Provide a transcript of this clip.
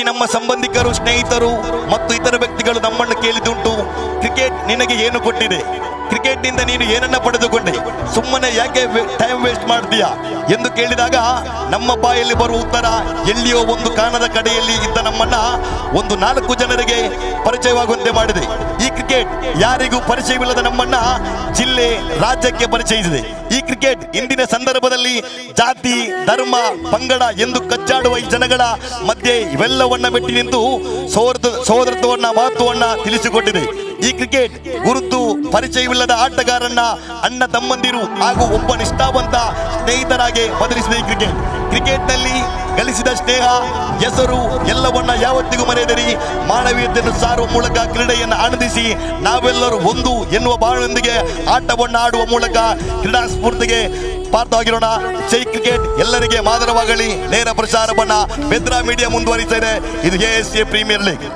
ನಮ್ಮ ಸಂಬಂಧಿಕರು, ಸ್ನೇಹಿತರು ಮತ್ತು ಇತರ ವ್ಯಕ್ತಿಗಳು ನಮ್ಮನ್ನು ಕೇಳಿದುಂಟು, ಕ್ರಿಕೆಟ್ ನಿನಗೆ ಏನು ಕೊಟ್ಟಿದೆ, ಕ್ರಿಕೆಟ್ ನಿಂದ ನೀನು ಏನನ್ನ ಪಡೆದುಕೊಂಡೆ, ಸುಮ್ಮನೆ ಯಾಕೆ ಟೈಮ್ ವೇಸ್ಟ್ ಮಾಡ್ತೀಯಾ ಎಂದು ಕೇಳಿದಾಗ ನಮ್ಮ ಬಾಯಲ್ಲಿ ಬರುವ ಉತ್ತರ ಎಲ್ಲಿಯೋ ಒಂದು ಕಾಣದ ಕಡೆಯಲ್ಲಿ ಇದ್ದ ನಮ್ಮನ್ನ ಒಂದು 4 ಜನರಿಗೆ ಪರಿಚಯವಾಗುವಂತೆ ಮಾಡಿದೆ. ಈ ಕ್ರಿಕೆಟ್ ಯಾರಿಗೂ ಪರಿಚಯವಿಲ್ಲದ ನಮ್ಮನ್ನ ಜಿಲ್ಲೆ, ರಾಜ್ಯಕ್ಕೆ ಪರಿಚಯಿಸಿದೆ. ಈ ಕ್ರಿಕೆಟ್ ಇಂದಿನ ಸಂದರ್ಭದಲ್ಲಿ ಜಾತಿ, ಧರ್ಮ, ಪಂಗಡ ಎಂದು ಕಚ್ಚಾಡುವ ಈ ಜನಗಳ ಮಧ್ಯೆ ಇವೆಲ್ಲವನ್ನ ಮೆಟ್ಟಿ ನಿಂತು ಸಹೋದರತ್ವವನ್ನ, ಮಹತ್ವವನ್ನ ತಿಳಿಸಿಕೊಟ್ಟಿದೆ. ಈ ಕ್ರಿಕೆಟ್ ಗುರುತು ಪರಿಚಯವಿಲ್ಲದ ಆಟಗಾರನ್ನ ಅಣ್ಣ ತಮ್ಮಂದಿರು ಹಾಗೂ ಒಬ್ಬ ನಿಷ್ಠಾವಂತ ಸ್ನೇಹಿತರಾಗಿ ಬದಲಿಸಿದ ಈ ಕ್ರಿಕೆಟ್ ನಲ್ಲಿ ಗಳಿಸಿದ ಸ್ನೇಹ, ಹೆಸರು ಎಲ್ಲವನ್ನ ಯಾವತ್ತಿಗೂ ಮರೆಯದಿರಿ. ಮಾನವೀಯತೆಯನ್ನು ಸಾರುವ ಮೂಲಕ ಕ್ರೀಡೆಯನ್ನು ಆನಂದಿಸಿ ನಾವೆಲ್ಲರೂ ಒಂದು ಎನ್ನುವ ಭಾವನೆಯೊಂದಿಗೆ ಆಟವನ್ನು ಆಡುವ ಮೂಲಕ ಕ್ರೀಡಾ ಸ್ಫೂರ್ತಿಗೆ ಪಾತ್ರವಾಗಿರೋಣ. ಜೈ ಕ್ರಿಕೆಟ್, ಎಲ್ಲರಿಗೆ ಮಾದರವಾಗಲಿ. ನೇರ ಪ್ರಸಾರವನ್ನ ಭದ್ರಾ ಮೀಡಿಯಾ ಮುಂದುವರಿಸಿದೆ. ಇದು ASA ಪ್ರೀಮಿಯರ್ ಲೀಗ್.